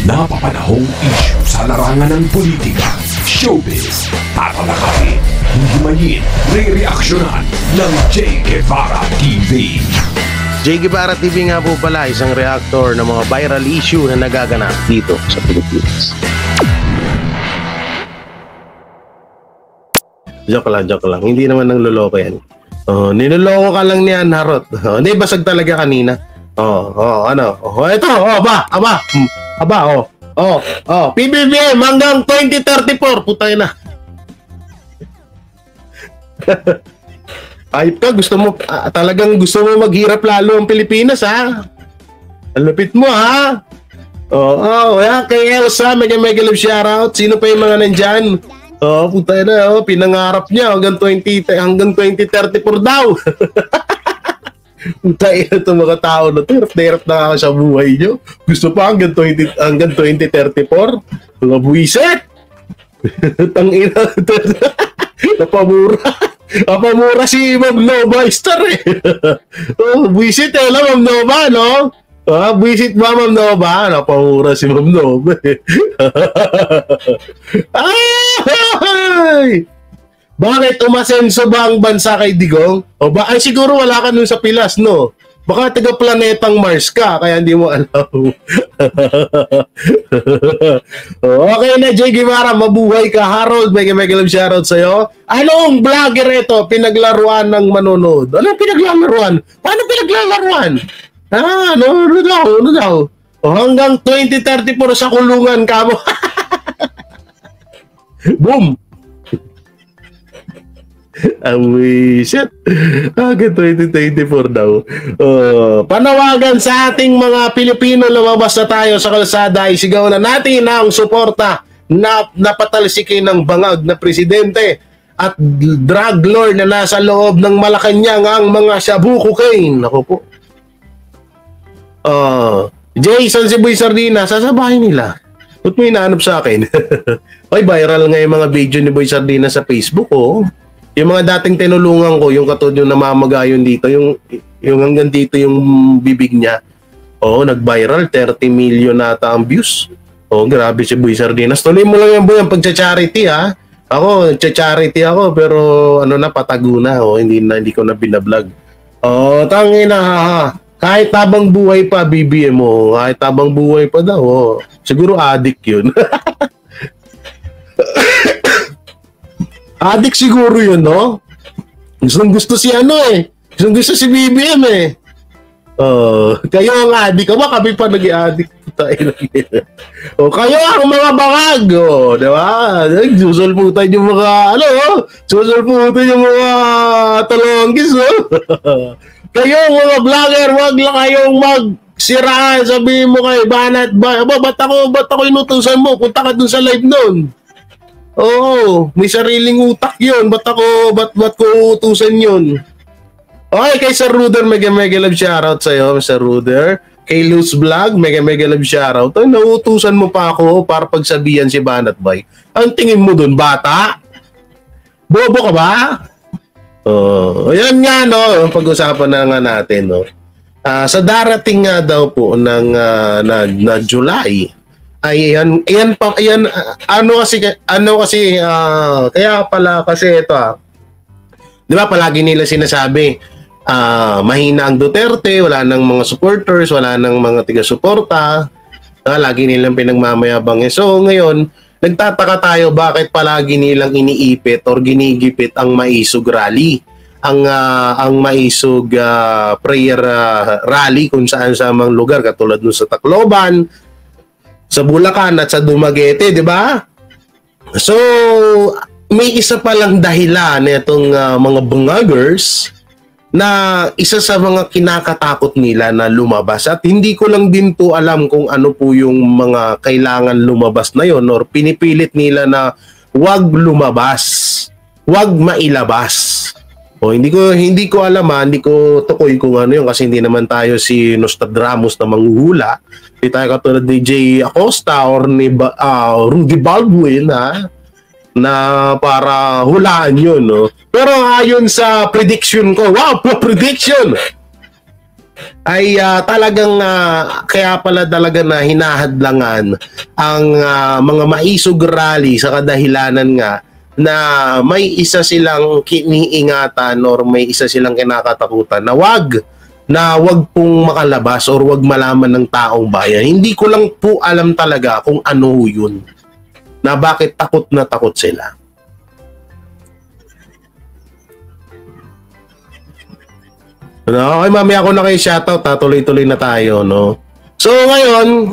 Napapanahong issue sa larangan ng politika, showbiz, tatalakayin, himayin, re-reaksyonan ng J. Guevara TV. J. Guevara TV nga po pala, isang reactor ng mga viral issue na nagaganap dito sa Pilipinas. Joke lang. Hindi naman nang loloko yan. Niloloko ka lang niyan, Harot. Hindi, basag talaga kanina. PBBM hanggang 2034, putay na. Ayop ka, talagang gusto mo maghirap lalo ang Pilipinas, ha? Ang lupit mo, ha? Yan, kay Elsa, mega love shoutout. Sino pa yung mga nandyan? Putay na, pinangarap niya hanggang 2034 daw. Putay na itong mga tao na ito. Hirap na ako sa buhay nyo. Gusto pa hanggang 2034? Mga buwiset! Tangina. Napamura si Ma'am Nova Star eh. Buwisit eh, Ma'am Nova, no? Buwisit ba, Ma'am Nova? Napamura si Ma'am Nova eh. Ay! Bakit umasenso ba ang bansa kay Digong? Ay siguro wala ka nun sa Pilas, no? Baka taga-planetang Mars ka, kaya hindi mo alam. Okay na, J. Guevara, mabuhay ka. Harold, mega love shoutout sa'yo. Anong vlogger ito? Pinaglaruan ng manonood. Anong pinaglalaruan? Paano pinaglalaruan? Ano daw? Hanggang 2034 sa kulungan ka mo. Boom! Shit. Hanggang 2024 daw. Panawagan sa ating mga Pilipino, lumabas na tayo sa kalsada, isigaw na natin ang suporta na napatalsikin ng bangag na presidente at drug lord na nasa loob ng Malacanang, ang mga shabu cocaine. Ako po. Jason, si Boy Sardina, sasabahin nila. Ba't mo inaanap sa akin? Ay, viral nga yung mga video ni Boy Sardina sa Facebook, oh. Yung mga dating tinulungan ko, yung katulad yung namamagayon dito, yung hanggang dito yung bibig niya. Nag-viral, 30 million nata ang views. Grabe si Boy Sardinas. Tuloy mo lang yan, Boy, ang pagcha-charity, ha? Ako, charity ako, pero patago na, hindi ko na binablog. Tangina, ha? Kahit tabang buhay pa, BBM mo, kahit tabang buhay pa daw, siguro addict yun. Addict siguro yun, no? Gusto si Gusto si BBM eh. Kayo ang addict. Kami pa nag-i-addict. Kayo ang mga bangag. Di ba? Susulputan yung mga, susulputan yung mga talonggis, Kayo mga vlogger, wag lang kayong magsiraan. Sabihin mo kay Banat, ba't ako inutusan mo? Punta ka dun sa live nun. May sariling utak yun. Ba't ko utusan yun? Okay, kay Sir Ruder, mega love shoutout sa'yo, Sir Ruder. Kay Luz Vlog, mega love shoutout. Nauutusan mo pa ako para pagsabihan si Banat Bay. Ang tingin mo dun, bata? Bobo ka ba? Ayan nga, no? Pag-usapan na nga natin, no? Sa darating nga daw po na July, ayan kaya pala kasi ito, di ba palagi nila sinasabi, mahina ang Duterte, wala nang mga supporters, wala nang mga tiga-suporta, lagi nilang pinagmamayabang. So ngayon, nagtataka tayo bakit palagi nilang iniipit or ginigipit ang Maisog Rally, ang Maisog prayer rally kung saan sa mga lugar katulad nun sa Tacloban, sa Bulacan at sa Dumaguete, di ba? So, may isa palang dahilan nitong mga bangagers na isa sa mga kinakatakot nila na lumabas. At hindi ko lang din po alam kung ano po yung mga kailangan lumabas na yon or pinipilit nila na wag lumabas, wag mailabas. Hindi ko alam, hindi ko tukoy kung ano yun kasi hindi naman tayo si Nostradamus na manghuhula. Hindi tayo katulad ni Jay Acosta or ni Rudy Baldwin, na para hulaan yun, no? Pero ayon sa prediction ko, wow, prediction! ay talagang kaya pala talaga na hinahadlangan ang mga maisog rally sa kadahilanan nga na may isa silang kiniingatan or may isa silang kinakatakutan na wag pong makalabas or wag malaman ng taong bayan. Hindi ko lang po alam talaga kung ano yun, na bakit takot na takot sila. Okay, mamaya ako na kayo shoutout, tuloy-tuloy na tayo, no? So ngayon,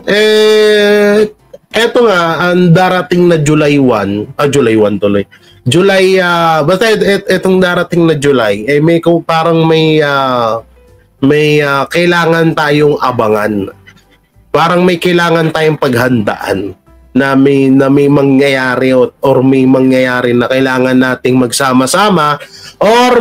eto nga, ang darating na July 1, July 1 tuloy. July, basta etong darating na July, parang may kailangan tayong abangan. Parang may kailangan tayong paghandaan na may mangyayari or may mangyayari na kailangan nating magsama-sama or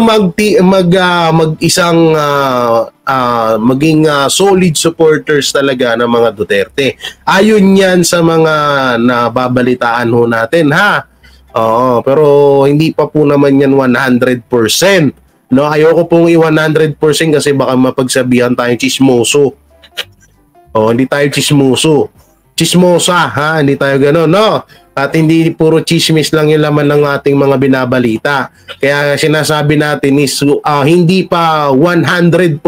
maging solid supporters talaga ng mga Duterte. Ayon yan sa mga nababalitaan ho natin, ha? Oo, pero hindi pa po naman yan 100%. No, ayoko pong i-100% kasi baka mapagsabihan tayong chismoso. Hindi tayo chismoso. Chismosa, ha? Hindi tayo gano'n, no? At hindi puro chismis lang yung laman ng ating mga binabalita. Kaya sinasabi natin is hindi pa 100%.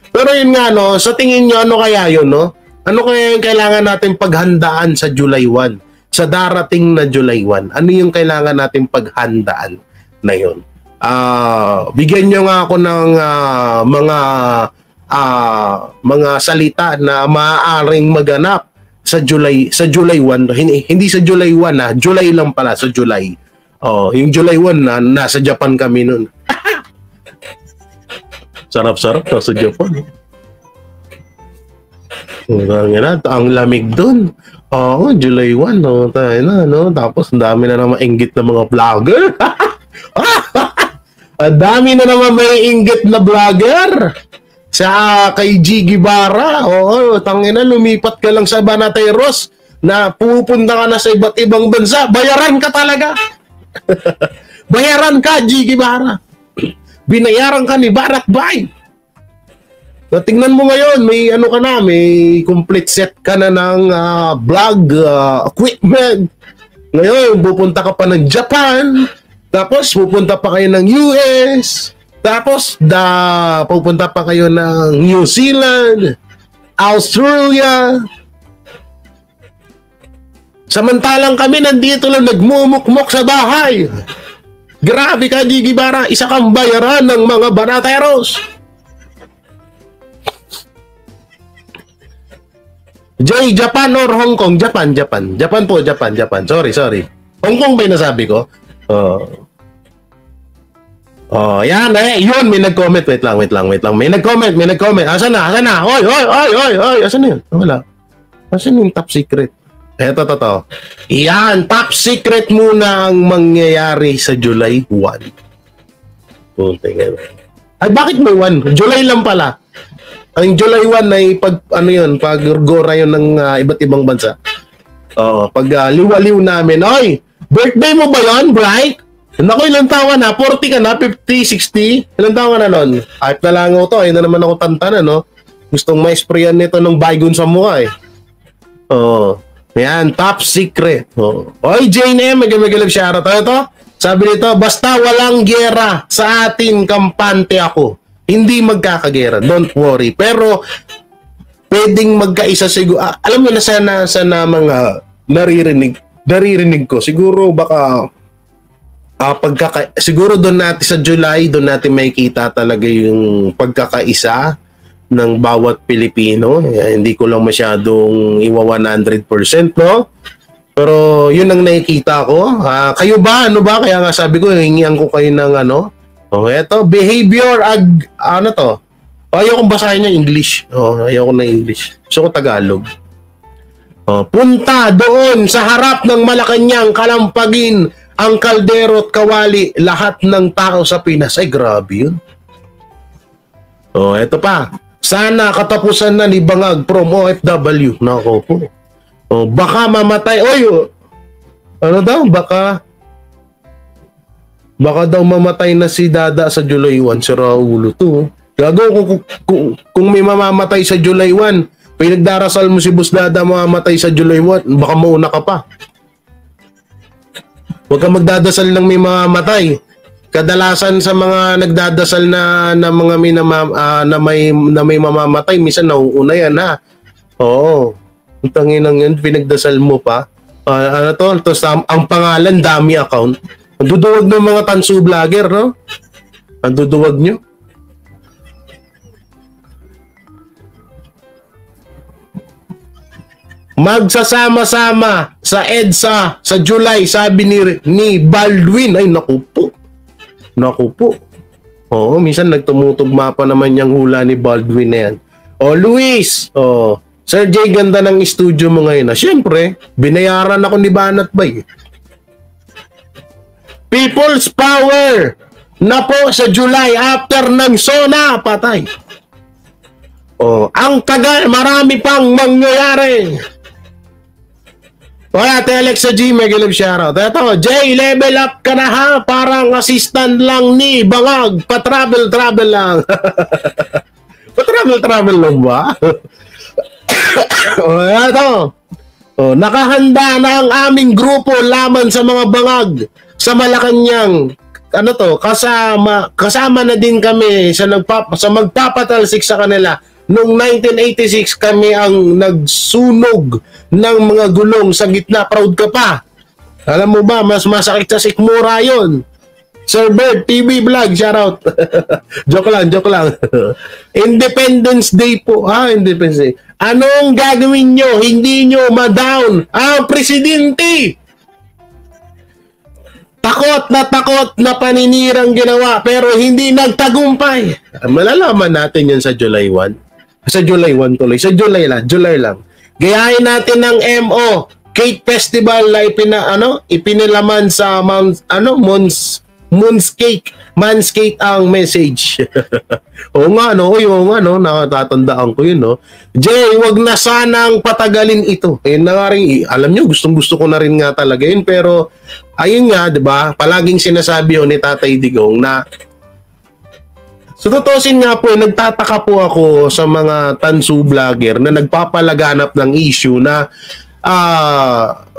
Pero yun nga, no? Sa tingin nyo, ano kaya yun, no? Ano kaya yung kailangan natin paghandaan sa July 1? Sa darating na July 1? Ano yung kailangan natin paghandaan na yun? Bigyan nyo nga ako ng mga salita na maaaring maganap sa July 1, hindi sa July 1 July lang pala, sa July. Yung July 1 nasa Japan kami noon. Sarap-sarap sa Japan. Ang lamig doon. July 1, tayo na, no? Tapos ang dami na naman inggit na mga vlogger. Ang dami na naman may inggit na vlogger. Sa kay G. Guevara, tangina, lumipat ka lang sa Banateros na pupunta ka na sa iba't ibang bansa, bayaran ka talaga. Bayaran ka, G. Guevara. Binayaran ka ni Barack Bay. So, tingnan mo ngayon, may complete set ka na ng vlog equipment. Ngayon, pupunta ka pa ng Japan, tapos pupunta pa kayo ng US, tapos pupunta pa kayo ng New Zealand, Australia. Samantalang kami nandito lang nagmumukmok sa bahay. Grabe ka, G. Guevara, isa kang bayaran ng mga Banateros. Japan or Hong Kong? Japan po, Japan. Sorry. Hong Kong ba yung nasabi ko? Yan yun, may nag-comment. Wait lang. May nag-comment. Asan na? Hoy. Asan na yun? Wala. Asan yung top secret? Eto. Yan, top secret muna ang mangyayari sa July 1. Ay, bakit may 1? July lang pala. Ang July 1 ay pag-gora yun ng iba't ibang bansa. Pag liwaliw namin. Oy, birthday mo ba yun, Bright? Naku, ilang tawa na? 40 ka na? 50, 60? Ilang tawa na nun? Hype na lang ako to. Ayun na naman ako tantana, no? Gustong ma-sprayan nito ng baygon sa mukha, eh. Yan, top secret. Oy, Jane M, mag-love shoutout. Ito, sabi nito, basta walang gera sa atin, kampante ako. Hindi magkakagera, don't worry. Pero, pwedeng magkaisa siguro. Alam mo na sana mga naririnig ko. Siguro baka siguro doon natin sa July, doon natin makikita talaga yung pagkakaisa ng bawat Pilipino. Hindi ko lang masyadong iwa 100%, no? Pero yun ang nakikita ko. Kayo ba? Ano ba? Kaya nga sabi ko, hingihan ko kayo ng eto, behavior, ayokong basahin niya English. Ayoko na English. Gusto ko Tagalog. Punta doon sa harap ng Malacanang, kalampagin ang kaldero at kawali lahat ng tao sa Pinas. Ay, grabe yun. Eto pa. Sana katapusan na ni Bangag from OFW. Nako po. Baka mamatay. Baka daw mamatay na si Dada sa July 1. Si Raulo to. Gago, kung may mamamatay sa July 1, pinagdarasal mo si Boss Dada mamamatay sa July 1, baka mauna ka pa. Huwag kang magdadasal ng may mamamatay. Kadalasan sa mga nagdadasal na mga may mamamatay, minsan nauuna yan, ha. Oo. Ang tanginang yun, pinagdasal mo pa. Ano to? Ang pangalan, dami account. Ang duduwag ng mga tansu vlogger, no? Ang duduwag nyo. Magsasama-sama sa EDSA sa July, sabi ni Baldwin. Ay, naku po. Naku po. Oo, minsan nagtumutugma pa naman yung hula ni Baldwin na yan. O, Luis. O, Sir Jay, ganda ng studio mo ngayon. Siyempre, binayaran ako ni Banat Bay. People's Power na po sa July after ng SONA. Patay. O, ang tagal, marami pang mangyayari. Wala, Telex sa G, Megalab shoutout. Ito, Jay, level up ka na ha? Parang assistant lang ni Bangag. Pa-travel lang. Pa-travel lang ba? Ito, nakahanda na ang aming grupo laman sa mga bangag sa Malacanang. Ano to, kasama na din kami sa magpapatalsik sa kanila. Noong 1986 kami ang nagsunog ng mga gulong sa gitna. Proud ka pa. Alam mo ba, mas masakit sa sikmura yun. Sir Bird, TV Vlog, shoutout. joke lang. Independence Day po. Independence Day. Anong gagawin nyo? Hindi nyo ma-down ang presidente. Takot na paninirang ginawa pero hindi nagtagumpay. Malalaman natin yan sa July 1. Sa July 1 tuloy. Sa July lang. Gayahin natin ng MO Cake Festival na ipinilaman sa Manscaped ang message. Oo nga, nakatatandaan ko yun, no. Jay, wag na sanang patagalin ito. Na nga rin, alam nyo, gustong-gusto ko na rin nga talaga yun, pero ayun nga, 'di ba? Palaging sinasabi ni Tatay Digong na so tutusin nga po, nagtataka po ako sa mga tansu vlogger na nagpapalaganap ng issue na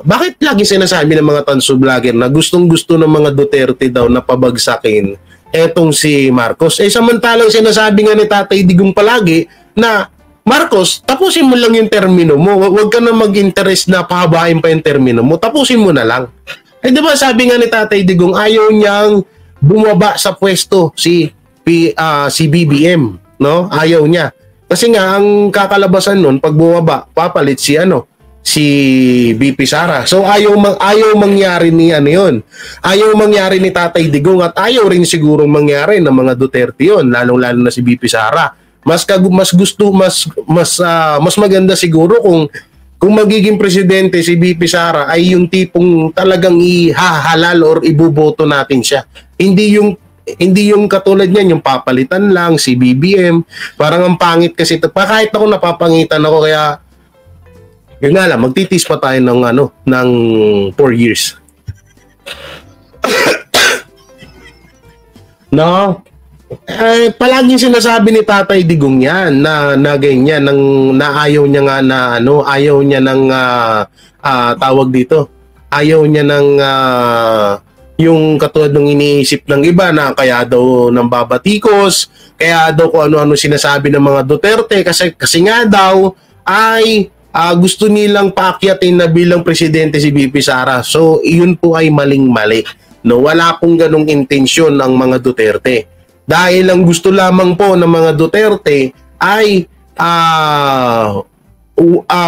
bakit lagi sinasabi ng mga tansu vlogger na gustong-gusto ng mga Duterte daw na pabagsakin etong si Marcos. Samantalang sinasabi nga ni Tatay Digong palagi na Marcos, tapusin mo lang yung termino mo. Huwag ka na mag-interest na pahabain pa yung termino mo. Tapusin mo na lang. Di ba sabi nga ni Tatay Digong, ayaw niyang bumaba sa pwesto si BBM, no? Ayaw niya. Kasi nga ang kakalabasan nun pag bumaba, papalit si VP Sara. So ayaw mangyari ni yon. Ayaw mangyari ni Tatay Digong at ayaw rin sigurong mangyari ng mga Duterte yon, lalong-lalo na si VP Sara. Mas maganda siguro kung magiging presidente si VP Sara ay yung tipong talagang ihahalal or ibuboto natin siya. Hindi yung katulad niyan, yung papalitan lang si BBM. Parang ang pangit kasi ito. Kahit ako napapangitan ako, kaya yun nga lang, magtitis pa tayo ng 4 years. No? Palaging sinasabi ni Tatay Digong yan na ganyan, na ayaw niya nga ayaw niya ng tawag dito. Ayaw niya ng yung katulad ng iniisip ng iba na kaya daw ng babatikos, kaya daw kung ano-ano sinasabi ng mga Duterte kasi nga daw ay gusto nilang paakyatin na bilang presidente si VP Sara. So, iyon po ay maling-mali. No, wala pong ganong intensyon ng mga Duterte. Dahil ang gusto lamang po ng mga Duterte ay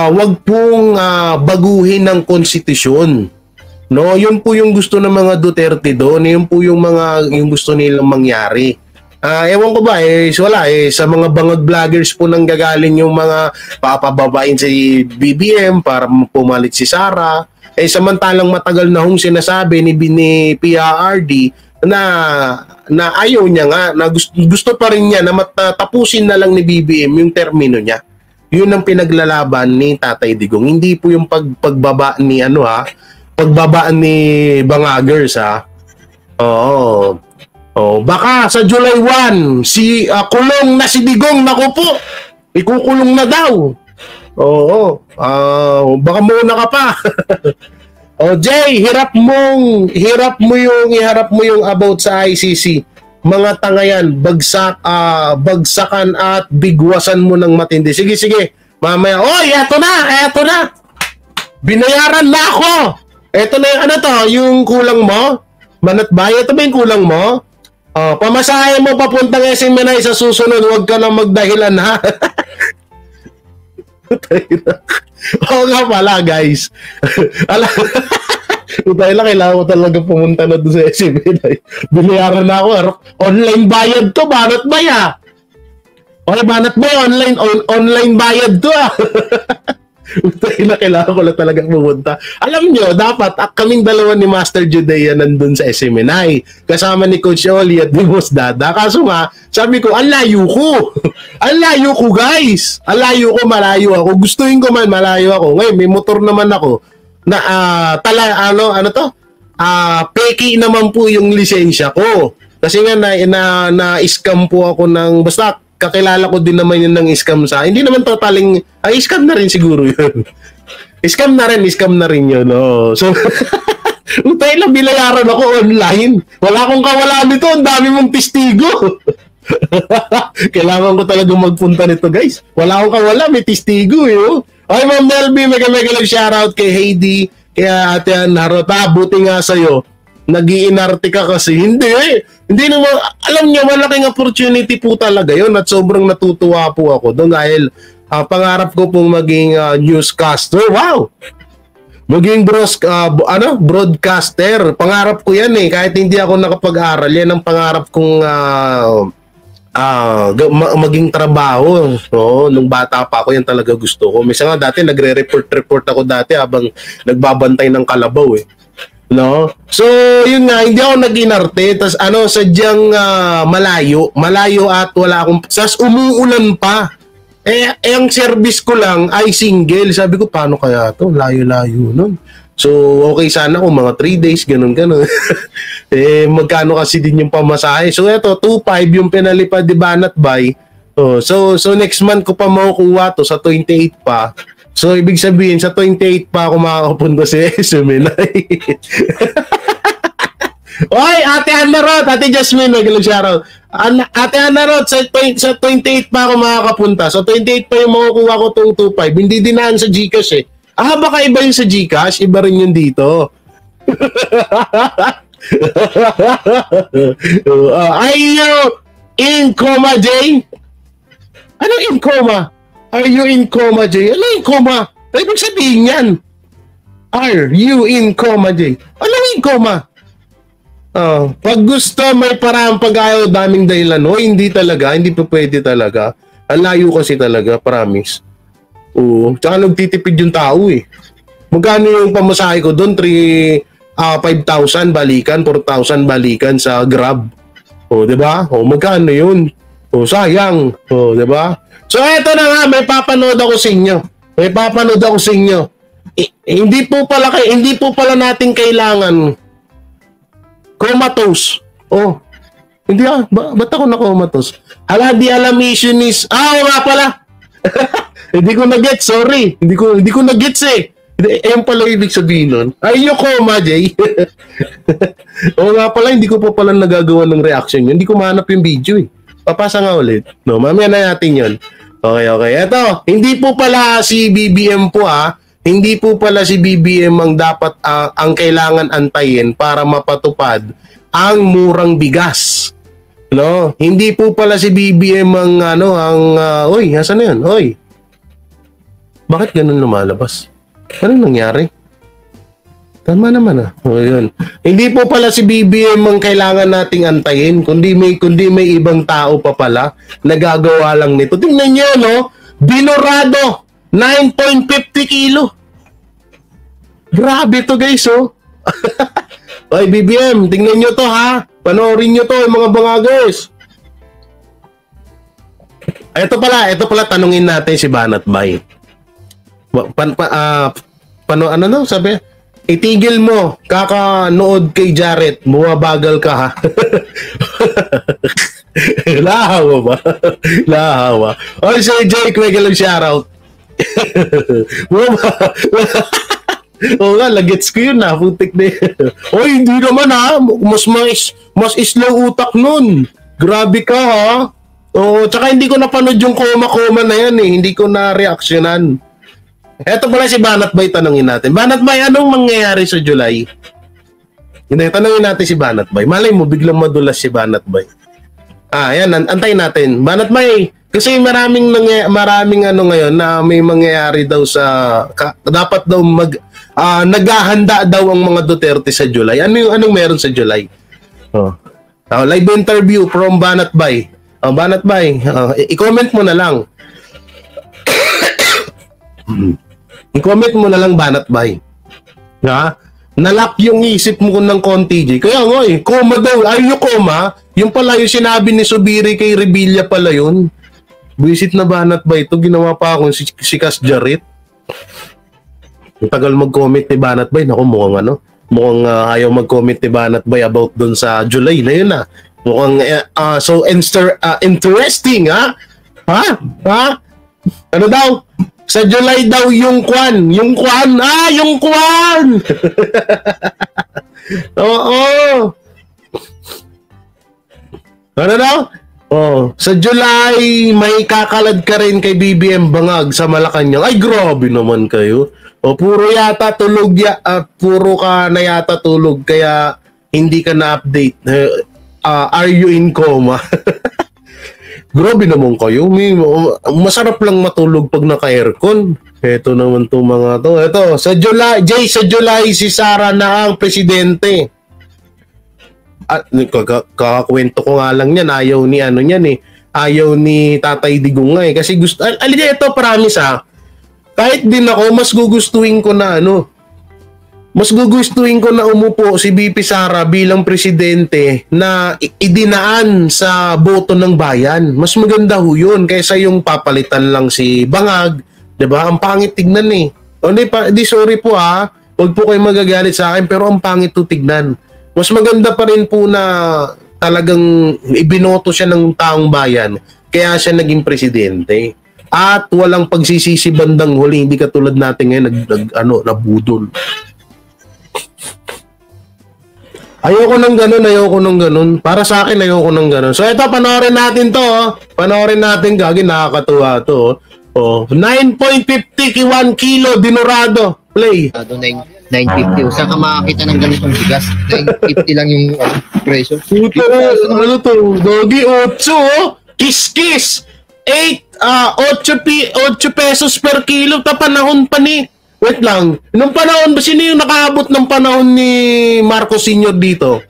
wag pong baguhin ng konstitusyon. No, yun po yung gusto ng mga Duterte doon, yun po yung gusto nilang mangyari. Ewan ko ba, wala sa mga bangag vloggers po nang gagaling yung mga papababain si BBM para pumalit si Sara. Samantalang matagal na hong sinasabi ni PRRD na ayaw niya nga, na gusto pa rin niya na tapusin na lang ni BBM yung termino niya. Yun ang pinaglalaban ni Tatay Digong. Hindi po yung pagbaba ni pagbabaan ni Bangagers, ha. Oo. Oh, baka sa July 1, kulong na si Digong, naku po, ikukulong na daw. Oo, baka muna ka pa. O Jay, iharap mo yung about sa ICC. Mga tanga yan, bagsakan at bigwasan mo ng matindi. Sige, mamaya. Oy, eto na. Binayaran na ako. Eto na yung ano to, yung kulang mo. Manatbay, ito ba yung kulang mo? Pamasahe mo papuntang SMNI sa susunod, huwag ka na magdahilan ha. Oo nga pala guys. Kailangan ko talaga pumunta na doon sa SMNI. Binayaran na ako. Online bayad to, banat ba ya? Banat ba online bayad to ah. Kailangan ko lang talaga pumunta. Alam nyo, dapat kaming dalawa ni Master Judea nandun sa SMNI. Kasama ni Coach Oli at ni Boss Dada. Kaso nga, sabi ko, ang layo ko. Ang layo ko guys. Ang layo ko, malayo ako. Gustuin ko man, malayo ako. Ngayon, may motor naman ako. Na, peki naman po yung lisensya ko. Kasi nga, na-scam po ako ng, basta, kakilala ko din naman yun ng scam sa hindi naman totaling scam na rin siguro yun. Scam na rin yun. No? So utay lang binayaran ako online. Wala akong kawalaan nito, ang dami mong testigo. Kailangan ko talaga magpunta nito guys. Wala akong kawala, may testigo eh. Ay Ma'am Melby, mega lang shoutout kay Heidi, kaya Ate Anharot. Buti nga sa'yo nag-iinarte ka kasi. Hindi naman, alam niyo, malaking opportunity po talaga yun at sobrang natutuwa po ako doon dahil pangarap ko pong maging newscaster. Wow! Maging broadcaster. Pangarap ko yan eh. Kahit hindi ako nakapag-aral, yan ang pangarap kong maging trabaho. So, nung bata pa ako, yan talaga gusto ko. Minsan nga dati, nagre-report ako dati habang nagbabantay ng kalabaw eh. No? So, yun nga, hindi ako nag-inarte. Tapos, sadyang malayo at wala akong, sas umuulan pa. Ang service ko lang ay single. Sabi ko, paano kaya to? Layo-layo nun. So, okay sana kung mga 3 days, ganun. Magkano kasi din yung pamasahe. So, eto, 2.5 yung pinalipad di Banat Bay. So, next month ko pa makukuha to sa 28 pa. So, ibig sabihin, sa 28 pa ako makakapunta sa SMNI. Oy, Ate Anarot, Ate Jasmine, magalang shoutout. Ate Anarot, sa 28 pa ako makakapunta. So, 28 pa yung makukuha ko tong 2.5. Hindi dinaan sa GCash eh. Baka iba yung sa GCash, iba rin yung dito. Are you in coma, Jay? Ano in coma? Are you in coma, Jay? Ano in coma? Ano ibig sabihin yan? Are you in coma, Jay? Ano in coma? Pag gusto, may parang pag-ayaw, daming dahilan. Hindi talaga. Hindi pa pwede talaga. Ang layo kasi talaga, promise. Oo. Tsaka nagtitipid yung tao eh. Magkano yung pamasahe ko doon? 5,000 balikan, 4,000 balikan sa Grab. Diba? Magkano yun? Sayang. Diba? So, eto na nga, may papanood ako sa inyo. Hindi po pala natin kailangan comatose. Hindi ba't ako na comatose? Di alam mission is, nga pala. Hindi ko na-gets, sorry. Hindi ko na-gets eh. Ayun pala ibig sabihin nun. Ay, yung coma, Jay. Nga pala, hindi ko pa pala nagagawa ng reaction yun. Hindi ko mahanap yung video eh. Papasa nga ulit. No, mamaya na natin yun. Okay. Eto, hindi po pala si BBM po Hindi po pala si BBM ang dapat ang kailangan antayin para mapatupad ang murang bigas. No? Hindi po pala si BBM oy, asan na yun? Oy. Bakit ganun lumalabas? Anong nangyari? Tama naman yun. Hindi po pala si BBM ang kailangan nating antayin, kundi may ibang tao pa pala nagagawa lang nito. Tingnan niyo, no? Binorado, 9.50 kilo. Grabe to, guys, Oy, BBM, tingnan niyo to, ha? Panoorin niyo to, mga bangagers. Ito pala, tanungin natin si Banat Bay. Sabi? Itigil mo, kakanood kay Jared, bumabagal ka ha. Lahawa ba? Lahawa. O, si Jake, may galang shoutout. Oo nga, lagets ko yun na. Putik na yun. Oy, hindi naman ha. Mas slow utak nun. Grabe ka ha. Oo, tsaka hindi ko napanood yung koma-koma na yan eh. Hindi ko na-reactionan. Eto pala si Banat Bay, tanungin natin. Banat Bay, anong mangyayari sa July? Hindi, tanungin natin si Banat Bay. Malay mo, biglang madulas si Banat Bay. Yan, antayin natin. Banat Bay, kasi maraming ano ngayon na may mangyayari daw sa... dapat daw naghahanda daw ang mga Duterte sa July. Anong meron sa July? Live interview from Banat Bay. Banat Bay, i-comment mo na lang. I-comment mo na lang, Banat Bay. Ha? Nalak yung isip mo ng konti, J. Kaya nga koma daw. Ay, yung koma, yung pala yung sinabi ni Subiri kay Revilla pala yun. Buisit na Banat Bay ito. Ginawa pa ako si Kas Jarit. Ang tagal mag-comment ni Banat Bay. Naku, mukhang ayaw mag-comment ni Banat Bay about dun sa July na yun na. Mukhang so interesting, ha? Ha? Ano daw? Sa July daw yung kwan. Yung kwan. Oo. Ano daw? Sa July, may kakalad ka rin kay BBM Bangag sa Malacanang. Ay, grabe naman kayo. Puro yata tulog puro ka na yata tulog kaya hindi ka na-update. Are you in coma? Grabe naman kayo. Masarap lang matulog pag naka-aircon. Ito naman itong mga to. Ito, sa July, si Sara na ang presidente. At kakakwento ko nga lang yan. Ayaw ni Tatay Digong nga eh. Kasi gusto, ito promise ha. Kahit din ako, mas gugustuhin ko na umupo si BP Sara bilang presidente na idinaan sa boto ng bayan. Mas maganda ho yun kaysa yung papalitan lang si Bangag. Diba? Ang pangit tignan eh. Di sorry po ha. Huwag po kayo magagalit sa akin pero ang pangit to tignan. Mas maganda pa rin po na talagang ibinoto siya ng taong bayan. Kaya siya naging presidente. At walang pagsisisi bandang huli. Hindi katulad natin ngayon nabudol. Ayoko ng ganun. Para sa akin, ayoko ng ganun. So, ito, panoorin natin to. Panoorin natin, gagi, nakakatuwa to. 9.50 1 kilo, dinurado. Play. 950. Saan ka makakita ng ganitong bigas? 950 lang yung presyo. Ano to? Dogi, 8. Kiss. 8 pesos per kilo. Panahon pa ni... Wait lang. Nung panahon ba, sino yung nakaabot ng panahon ni Marcos Sr. dito?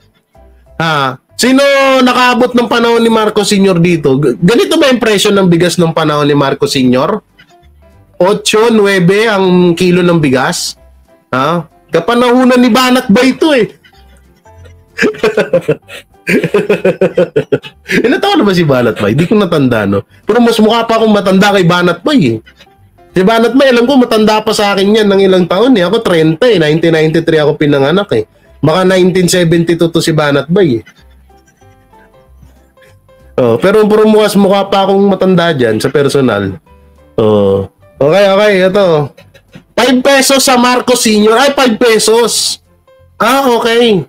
Sino nakaabot ng panahon ni Marcos Sr. dito? Ganito ba yung presyo ng bigas ng panahon ni Marcos Sr.? 8, 9 ang kilo ng bigas? Kapanahunan ni Banat Bay ito eh. Ilan taon na ba si Banat Bay? Di ko natanda, no? Pero mas mukha pa akong matanda kay Banat Bay eh. Si Banat Bay, alam ko, matanda pa sa akin yan ng ilang taon eh. Ako 30 eh. 1993 ako pinanganak eh. Baka 1972 to si Banat Bay eh. Pero mukha pa akong matanda dyan sa personal. Okay. Ito. 5 pesos sa Marcos Sr. Ay, 5 pesos. Okay.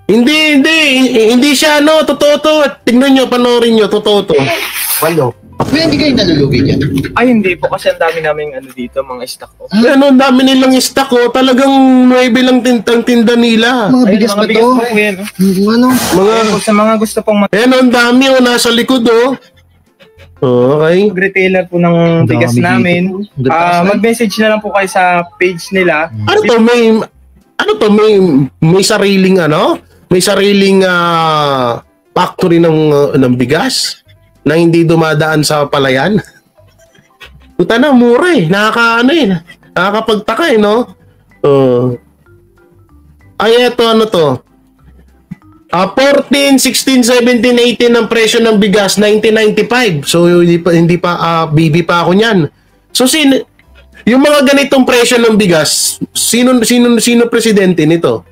Hindi siya, totoo to. Tignan nyo, panoorin nyo, totoo to. Walo. Kaya hindi kayo nalulugi dyan? Ay, hindi po. Kasi ang dami namin dito, mga stock ko. Ang dami nilang stock ko. Talagang 9 lang tinda nila. Mga bigas pa to? Sa mga gusto pong ang dami nasa likod Okay. retailer po ng bigas namin. Mag-message na lang po kayo sa page nila. May sariling May sariling factory ng bigas na hindi dumadaan sa palayan. Puta na, mura eh. Nakakapagtaka eh, no? Eto, to? 14, 16, 17, 18 ang presyo ng bigas, 1995. So, hindi pa BB pa ako niyan. So, yung mga ganitong presyo ng bigas, sino presidente nito?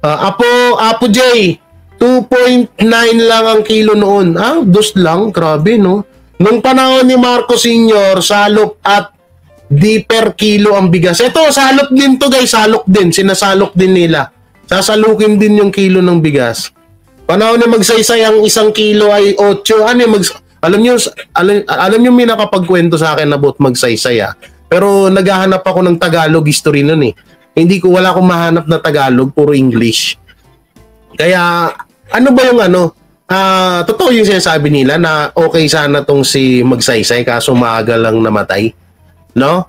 Apo J, 2.9 lang ang kilo noon. Dos lang. Grabe, no? Nung panahon ni Marcos Sr., salop at di per kilo ang bigas. Ito, salop din to guys. Salok din. Sinasalok din nila. Sasalukin din yung kilo ng bigas. Panahon ni Magsaysay, ang 1 kilo ay 8. Alam nyo may nakapagkwento sa akin about Magsaysay Pero naghahanap ako ng Tagalog history nun eh. Wala akong mahanap na Tagalog, puro English. Kaya, ano ba yung totoo yung sinasabi nila na okay sana tong si Magsaysay kaso maaga lang namatay? No?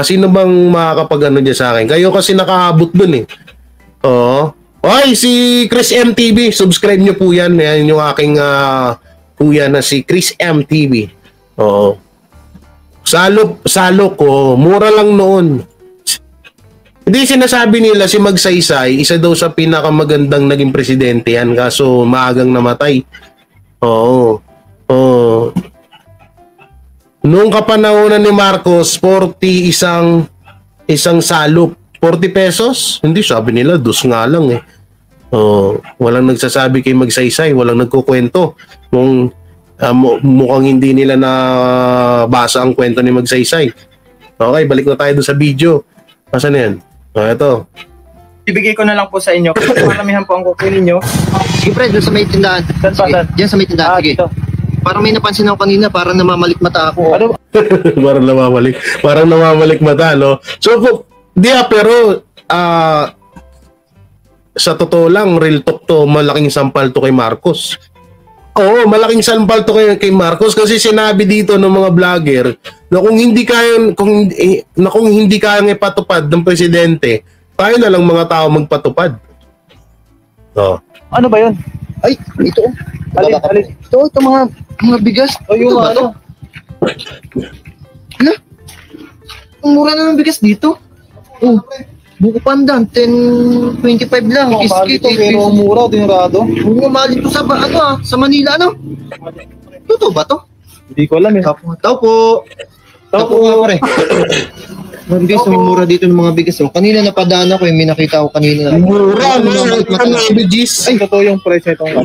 Sino bang makakapag dyan sa akin? Kayo kasi nakaabot dun eh. Oo. Oy, si Chris MTV, subscribe nyo po yan. Yan yung aking kuya na si Chris MTV. Oo. Salok ko, mura lang noon. Hindi, sinasabi nila si Magsaysay, isa daw sa pinakamagandang naging presidente yan, kaso maagang namatay. Oo. Noong kapanahonan ni Marcos, 40 isang salop. 40 pesos? Hindi, sabi nila, dos nga lang eh. Walang nagsasabi kay Magsaysay, walang nagkukwento. Mukhang hindi nila nabasa ang kwento ni Magsaysay. Okay, balik na tayo doon sa video. Asan na yan? Ito. Ibigay ko na lang po sa inyo kasi maramihan po ang kukunin nyo. Sige, pre, doon sa may tindahan. Saan? Diyan sa may tindahan, sige. Dito. Parang may napansin ako kanina, parang namamalik mata ako. Ano? Parang namamalik mata, no? So, pero sa totoo lang, real talk to, malaking sampal to kay Marcos. Oo, malaking sampal to kay Marcos kasi sinabi dito ng mga vlogger na kung hindi kayang ipatupad ng presidente, tayo na lang mga tao magpatupad. Ano ba yun? Ay, ito. Alin? Ito mga bigas. Yung ito ba to? Hala? Ang mura na ng bigas dito. Buko pandan, 10.25 lang. Iskit, pero mura, dinurado. Mahal ito sa Manila, ano? Totoo ba to? Hindi ko alam eh. Tao po nga, pare. Mga bigas, mura dito ng mga bigas. Kanina napadaan ako, may nakita ko kanina. Mura, Ay, totoo yung presyo itong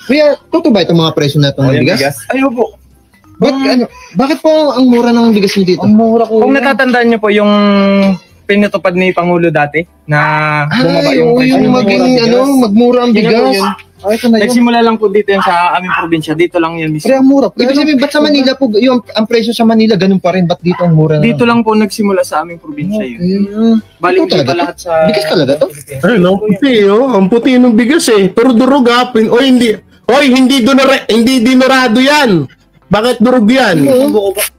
Kuya, totoo ba itong mga presyo na itong mga bigas? Ay, po. Bakit po ang mura ng bigas nyo dito? Ang mura ko. Kung natatandaan nyo po yung pinatupad ni Pangulo dati na bumaba yung presyo. Yung magmura ang bigas. Nagsimula lang po dito yan sa aming probinsya. Dito lang yan. Pero ang mura. Ibig sabihin, ba't sa Manila po, ang presyo sa Manila, ganun pa rin? Ba't dito ang mura na? Dito lang po nagsimula sa aming probinsya yun. Balik dito lahat sa... Bigas talaga to? Ay, ang puti, Ang puti ng bigas eh. Pero durog hindi dinurado yan. Bakit durog yan?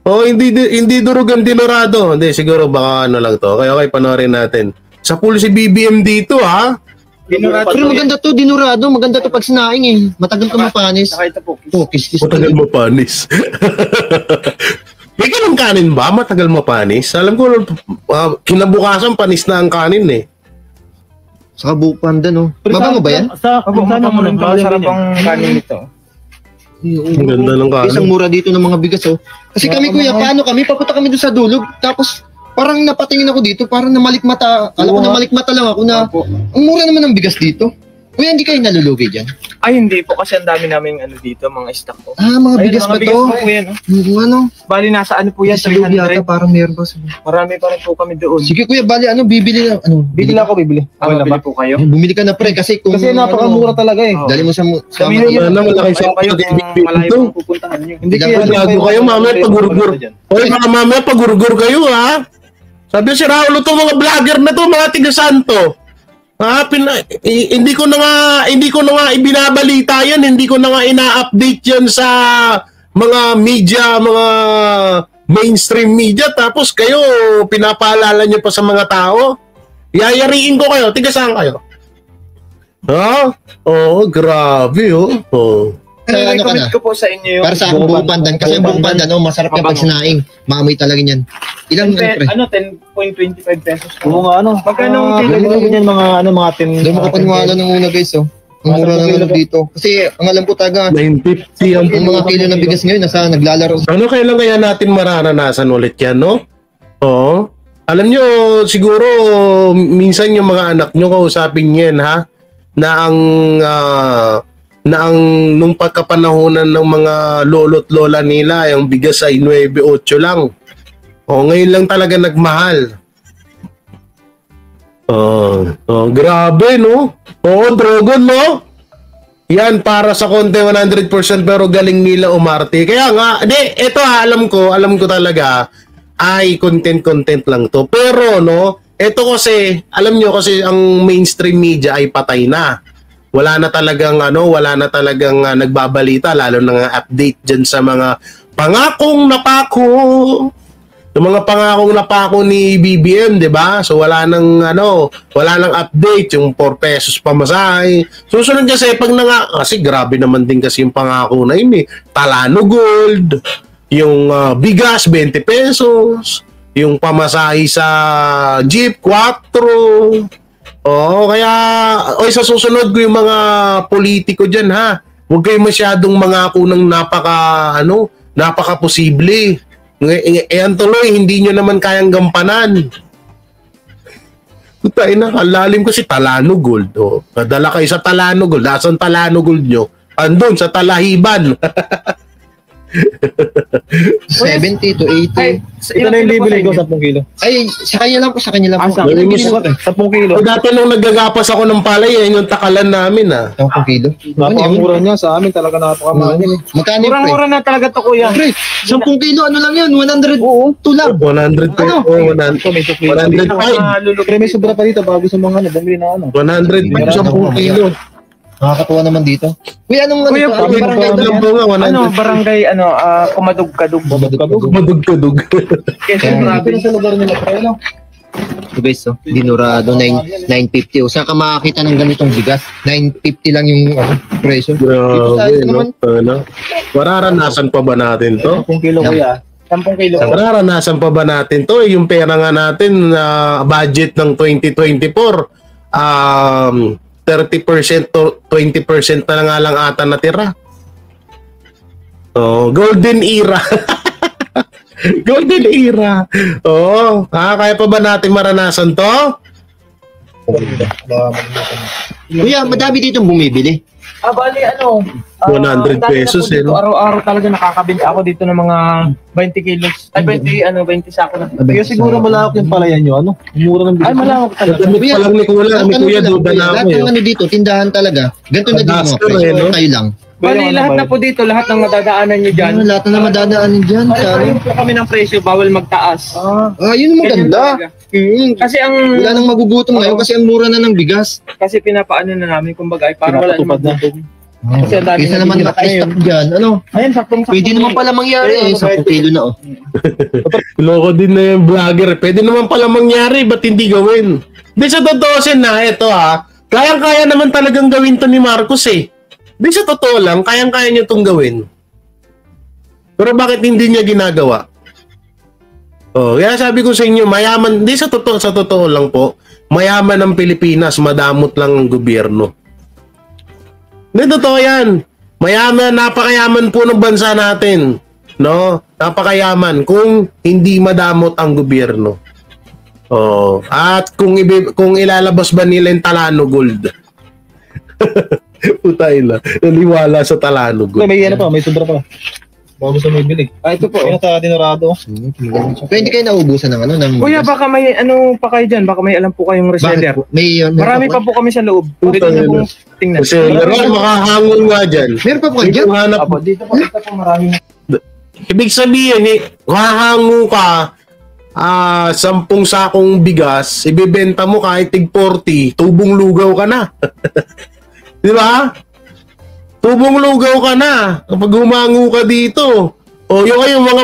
Hindi durog ang dinurado. Hindi, siguro baka lang to. Okay, panoorin natin. Sa pool si BBM dito, ha? Dinurado. Pero maganda to, dinurado. Maganda to pag sinaing eh. Matagal to mapanis. Nakita po. Kiss. Matagal mapanis. May ganun kanin ba? Matagal mapanis? Alam ko, kinabukasan panis na ang kanin eh. Saka buko panda, no? Mabango ba yan? Masarap ang kanin nito. Ang ganda ng kanin. Isang mura dito ng mga bigas, oh. Kasi kami, kuya, paano kami? Papunta kami doon sa dulog. Tapos, parang napatingin ako dito. Parang namalikmata. Alam ko namalikmata lang ako na, ang mura naman ng bigas dito. Kuya, hindi kayo nalulugi dyan? Ay, hindi po. Kasi ang dami namin dito, mga stock po. Mga bigas pa to? Bali, nasa ano po yan? Sa loob yata, parang meron pa. Marami pa rin po kami doon. Sige, kuya, bali, bibili na. Bibili ako. Mabili po kayo? Bumili ka na, pre. Kasi napakamura talaga eh. Dali mo sa malaki sa kayo kung malayo pong pupuntahan nyo. Hindi kayo mamaya pagurgur. Oy, mamaya pagurgur kayo, ha? Sabi si Raulo to, mga vlogger na to, mga tiga-santo. Hindi ko na nga ibinabalita yan, hindi ko na nga ina-update yan sa mga media, mga mainstream media, tapos kayo pinapaalala nyo pa sa mga tao. Yayariin ko kayo, tiga saan kayo? Grabe, Recommend ko po sa inyo yung... Para sa akin, buko pandan. Kasi ang buko pandan, masarap yan pag sinaing. Maamoy talaga niyan. Ilang, 10.25 pesos. Oo nga, Magkano ang kilo niyan, mga 10. Doon makapaniwala ng una, guys, oh. Ang mura lang dito. Kasi ang alam ko taga, 950 ang mga kilo ng bigas ngayon, naglalaro. Kailan kaya natin mararanasan ulit yan, no? Oo. Alam nyo, siguro, minsan yung mga anak nyo kausapin yan, ha? na ang nung pagkapanahonan ng mga lolo't lola nila, yung bigas ay 9.8 lang. Ngayon lang talaga nagmahal. Grabe, no? Drogon, no? Yan, para sa konti 100% pero galing nila umarte. Kaya nga, ito alam ko talaga, ay content lang to. Pero, no, ito kasi, alam nyo kasi ang mainstream media ay patay na. Wala na talagang nagbabalita, lalo na nga update dyan sa mga pangakong napako. Yung mga pangakong napako ni BBM, 'di ba? So wala nang update, yung 4 pesos pamasahe. Susunod kasi kasi grabe naman din kasi yung pangako na yun, Talano Gold, yung bigas 20 pesos, yung pamasahe sa jeep 4. Kaya sa susunod ko yung mga politiko diyan, ha. Huwag kayo masyadong mangako ng napaka-posible. Ang tuloy, hindi nyo naman kayang gampanan. Tayo na, kalalim ko si Talano Gold. Nadala kayo sa Talano Gold. Nasaan Talano Gold nyo? Andun, sa Talahiban. 70 to 80. Ito na yung bibili ko, 10 kilo. Ay, sa kanya lang po. Bibili ko 10 kilo. Dati nung naggagapas ako ng palay, yung takalan namin, 10 kilo. Napakamura niya sa amin, talaga napakamahal yan. Magkano yung Murang-mura na talaga to, kuya. pre? 10 kilo, ano lang yan? 100. Oo. 2 lang. 100 pesos. May 2 kilo. 105. Pero may sobra pa dito bago sa mga bumili na 105 10 kilo. Nakakatuwa naman dito. Kuya, anong Kuya, barangay, Kumadug-kadug. Madugtudug. Quezon Province. sa lugar nila. Pero guys, dinurado 950. Saan ka makakita ng ganitong bigas? 950 lang yung presyo. Grabe, no? Mararanasan pa ba natin to? 10 kilo kuya. 10 kilo. Mararanasan pa ba natin to? Yung pera nga natin na budget ng 2024, 30% to 20% na nga lang ata natira. Golden era. Golden era. Kaya pa ba natin maranasan to? Kuya, madami ditong bumibili. Bali, 100 pesos, dito, araw-araw talaga nakakabenta ako dito ng mga 20 kilos. Ay, 20 sako na. Kaya siguro malawak yung palayan nyo, Mura ng bigas. Ay, malawak talaga. Damit pa lang ni Kuya Duda na lahat ako. ng dito, tindahan talaga. Ganito na din mga presyo. Kayo lang. Bali, lahat na po dito, lahat ng madadaanan nyo dyan. Lahat na madadaanan dyan. Ayun po kami ng presyo, bawal magtaas. Yun ang maganda. Kasi Wala nang magugutom ngayon kasi ang mura na ng bigas. Kasi pinapaano na namin, kumbaga, ay parang wala Pinapatupad namang gutom. Kasi ang dami Kaysa naman naghihirap naka-stock dyan. Ayun, saktong. Pwede naman pala mangyari. 10 kilo na Loko din na yung vlogger. Pwede naman pala mangyari, ba't hindi gawin? Di sa totoo ito kayang-kaya naman talagang gawin to ni Marcos Di sa totoo lang, kayang-kaya niya itong gawin. Pero bakit hindi niya ginagawa? Kaya sabi ko sa inyo, mayaman, di sa totoo lang po, mayaman ng Pilipinas, madamot lang ang gobyerno. Hindi, totoo yan. Mayaman, napakayaman po ng bansa natin. No? Napakayaman kung hindi madamot ang gobyerno. At kung ilalabas ba nila yung Talano Gold? Putay na. Naniwala sa Talano Gold. May may sobra pa. Bago sa may bilig. Ito po. Ito sa dinarado. Pwede kayo naubusan ng ng Kuya, baka may pa kayo dyan? Baka may alam po kayong reseller. Marami pa po kami sa loob. Pwede niyo pong tingnan. Reseller, makahangon nga dyan. Meron pa po kayo dyan? Dito po marami. Ibig sabihin, hahango ka 10 sakong bigas, ibebenta mo kahit tig 40, tubong lugaw ka na. Di ba? Tubong lugaw ka na kapag humango ka dito. Yung mga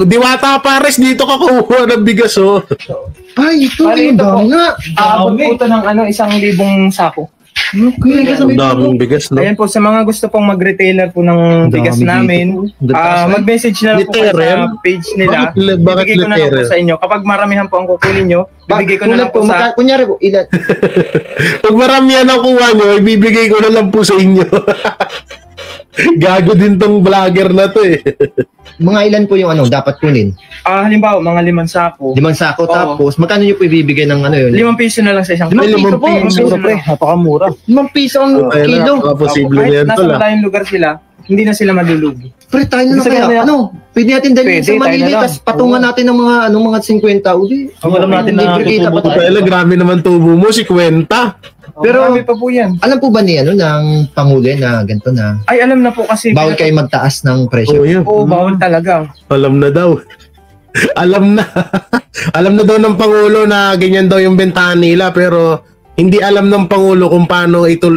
Diwata Pares dito ka kuha ng bigas Ay, ito Bali, yung ito po. nga. Aabot po ito ng 1,000 sako. Okay, Ang daming bigas, no? Ayan po, sa mga gusto pong mag-retailer po ng bigas namin, mag-message na lang po kayo sa page nila. Bakit Bibigay ko na lang po sa inyo. Kapag maramihan po ang kukunin nyo, bibigay ko na lang po sa... Kunyari po, ilan? Pag maramihan ang kuha nyo, ibibigay ko na lang po sa inyo. Gago din tong vlogger na to eh. Mga ilan po yung dapat kunin? Halimbawa, mga 5 sako. 5 sako, Oo. tapos magkano nyo po ibibigay ng yun? 5 piso na lang sa isang Limang piso po. Mura pre, napakamura. 5 piso ang kilo. Posible Kahit yan nasa to lang. malayong lugar sila, hindi na sila malulugi. Pre, tayo na lang Gusto kaya. niya na- Pwede natin dalhin Pwede, sa tayo na Manila, lang. tapos patungan natin ng mga 50. Uli. Ang alam natin na Libre kita pa tutubo tayo. Kaya grabe naman tubo mo, si Kwenta. Pero- Marami pa po yan. Alam po ba ni ng Pangulo na ganito na Ay, alam na po kasi. bawal kayo magtaas ng presyo? Oh, yun. Oo, bawal talaga. Alam na daw. Alam na. Alam na daw ng Pangulo na ganyan daw yung bentahan nila, pero hindi alam ng Pangulo kung paano ito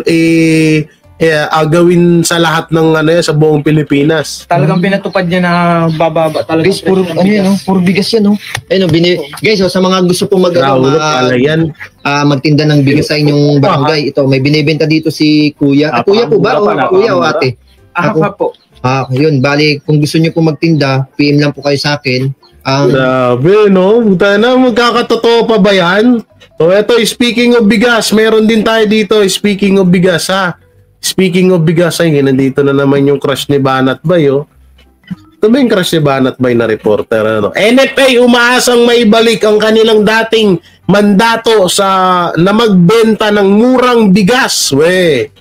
gawin sa lahat ng sa buong Pilipinas. Talagang pinatupad niya na bababa talaga. Guys, puro puro bigas yan, guys, sa mga gusto po Raulo, pala yan. magtinda ng bigas sa inyong barangay, ito may binebenta dito si Kuya. Kuya po ba? O kuya o ate? Ako po. Yun, bali, kung gusto niyo po magtinda, PM lang po kayo sa akin. Grabe, no? Buta na, magkakatotoo pa ba yan? So, eto, speaking of bigas, meron din tayo dito. Speaking of bigas, ha? Speaking of bigas, ay, nandito na naman yung crush ni Banat Bay, oh. Ito ba yung crush ni Banat Bay na reporter, ano? NFA umaasang maibalik ang kanilang dating mandato na magbenta ng murang bigas, we.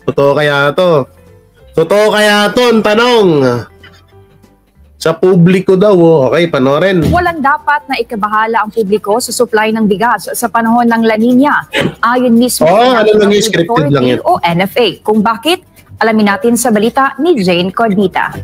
Totoo kaya to? Totoo kaya to? Ang tanong. Sa publiko daw, okay, panoorin. Walang dapat na ikabahala ang publiko sa supply ng bigas sa panahon ng La Nina. Ayon mismo ano ng lang yung Food scripted lang yan. Authority o NFA. Kung bakit, alamin natin sa balita ni Jane Codnita.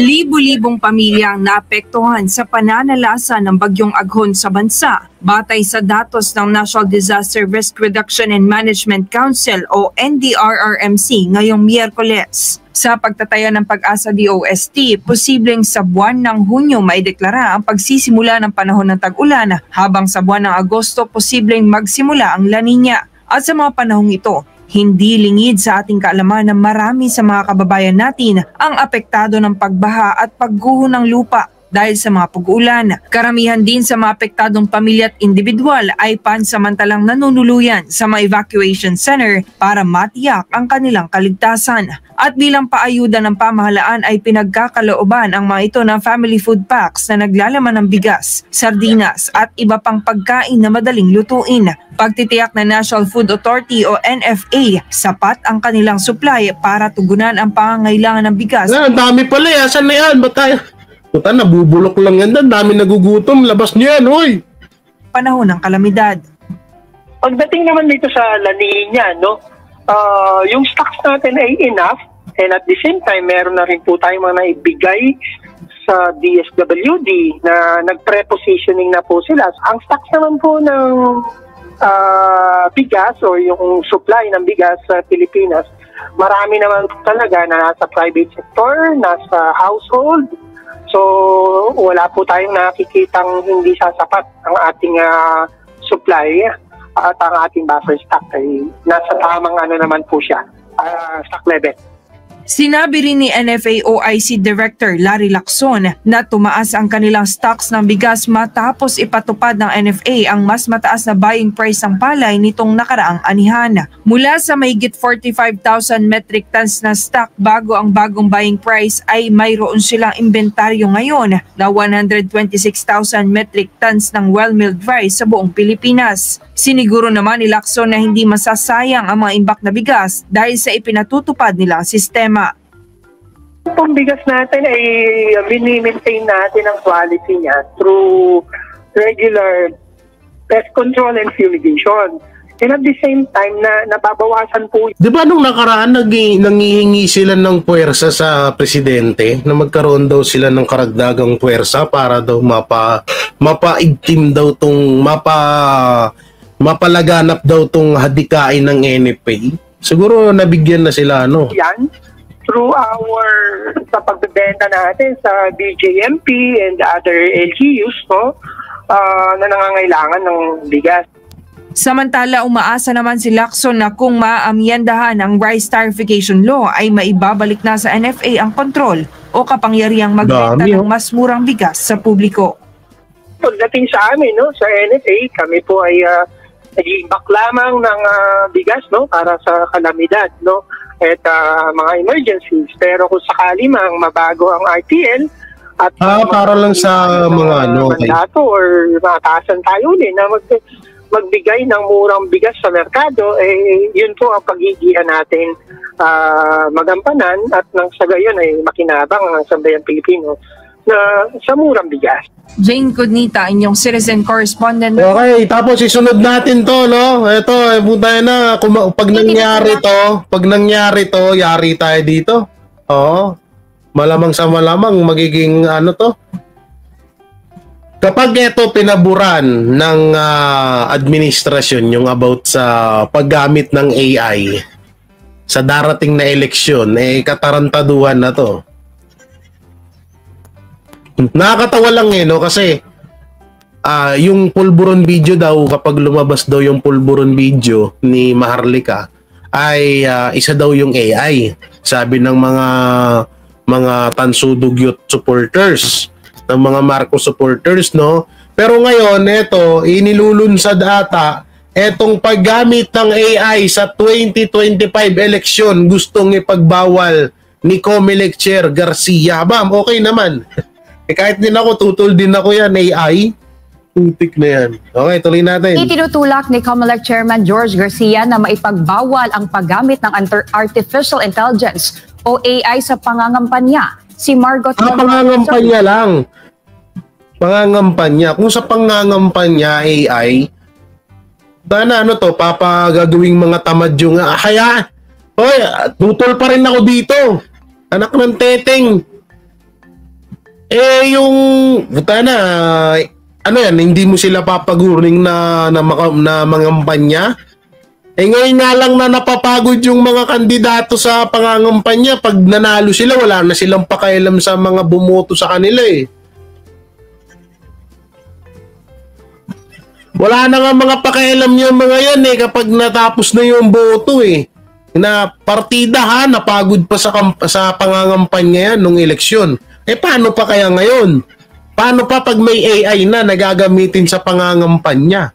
Libu-libong pamilya ang naapektuhan sa pananalasa ng bagyong Aghon sa bansa. Batay sa datos ng National Disaster Risk Reduction and Management Council o NDRRMC ngayong Miyerkules. Sa pagtataya ng Pag-asa DOST, posibleng sa buwan ng Hunyo maideklara ang pagsisimula ng panahon ng tag-ulan, habang sa buwan ng Agosto posibleng magsimula ang La Nina. At sa mga panahong ito, hindi lingid sa ating kaalaman na marami sa mga kababayan natin ang apektado ng pagbaha at pagguho ng lupa dahil sa mga pag-uulan. Karamihan din sa mga apektadong pamilya at individual ay pansamantalang nanunuluyan sa mga evacuation center para matiyak ang kanilang kaligtasan. At bilang paayuda ng pamahalaan ay pinagkakalooban ang mga ito ng family food packs na naglalaman ng bigas, sardinas at iba pang pagkain na madaling lutuin. Pagtitiyak ng National Food Authority o NFA, sapat ang kanilang supply para tugunan ang pangangailangan ng bigas. Ang dami pala eh. Asan na yan? Ba't tayo? Puta, nabubulok lang yan. Ang dami nagugutom. Labas niyo yan, hoy. Panahon ng kalamidad. Pagdating naman dito sa La Nina, yung stocks natin ay enough, and at the same time, meron na rin po tayong mga naibigay sa DSWD na nag-prepositioning na po sila. Ang stocks naman po ng bigas o yung supply ng bigas sa Pilipinas, marami naman talaga na nasa private sector, nasa household. So, wala po tayong nakikitang hindi sasapat ang ating supply at ang ating buffer stock ay nasa tamang naman po siya, stock level. Sinabi rin ni NFA OIC Director Larry Lacson na tumaas ang kanilang stocks ng bigas matapos ipatupad ng NFA ang mas mataas na buying price ng palay nitong nakaraang anihan. Mula sa mahigit 45,000 metric tons na stock bago ang bagong buying price ay mayroon silang inventaryo ngayon na 126,000 metric tons ng well-milled rice sa buong Pilipinas. Siniguro naman ni Lacson na hindi masasayang ang mga imbak na bigas dahil sa ipinatutupad nilang sistema. Itong bigas natin ay mini-maintain natin ang quality niya through regular pest control and fumigation. And at the same time, nababawasan po. Di ba nung nakaraan nangihingi sila ng puwersa sa presidente na magkaroon daw sila ng karagdagang puwersa para daw mapaigtim daw tong mapalaganap daw tong hadikain ng NFA? Siguro nabigyan na sila Yan. Through sa pagbebenta natin sa BJMP and other LGUs na nangangailangan ng bigas. Samantala, umaasa naman si Lacson na kung maamyendahan ang rice tarification law ay maibabalik na sa NFA ang kontrol o kapangyarihang magbenta ng mas murang bigas sa publiko. Pagdating sa amin, sa NFA, kami po ay nag-iimbak lamang ng bigas, no, para sa kalamidad, no, at mga emergencies. Pero kung sakali mang mabago ang RTL at para lang sa mga mandato or mataasan tayo ulit na magbigay ng murang bigas sa merkado, yun po ang pagigihan natin magampanan at nang sa gayon ay makinabang ang sambayang Pilipino na sa murang bigas. Jane Cudnita, inyong citizen correspondent. Okay, tapos isunod natin to, no? Ito, punta na. Pag nangyari to, yari tayo dito. Oo. Malamang sa malamang, magiging ano to? Kapag ito pinaburan ng administrasyon, yung about sa paggamit ng AI sa darating na eleksyon, katarantaduhan na to. Nakakatawa lang no, kasi yung pulburon video daw, kapag lumabas daw yung pulburon video ni Maharlika, ay isa daw yung AI. Sabi ng mga Tansudug Youth supporters, ng mga Marcos supporters, no? Pero ngayon, ito, inilulunsad ata, etong paggamit ng AI sa 2025 election, gustong ipagbawal ni Comelec Chair Garcia. Ma'am, okay naman. Kahit din ako, tutol din ako yan, AI. Putik na yan. Okay, tuloy natin. Itinutulak ni COMELEC Chairman George Garcia na maipagbawal ang paggamit ng Artificial Intelligence o AI sa pangangampanya. Si Margot... pangangampanya lang. Pangangampanya. Kung sa pangangampanya AI, sana papagagawing mga tamad yung... Hoy, tutol pa rin ako dito. Anak ng teteng. Yung hindi mo sila papaguring na mangampanya. Ngayon nga lang na napapagod yung mga kandidato sa pangangampanya. Pag nanalo sila, wala na silang pakialam sa mga bumoto sa kanila Wala na nga mga pakialam yung mga yan kapag natapos na yung boto Na partida napagod pa sa pangangampanya yan nung eleksyon. Paano pa kaya ngayon? Paano pa pag may AI na nagagamitin sa pangangampanya?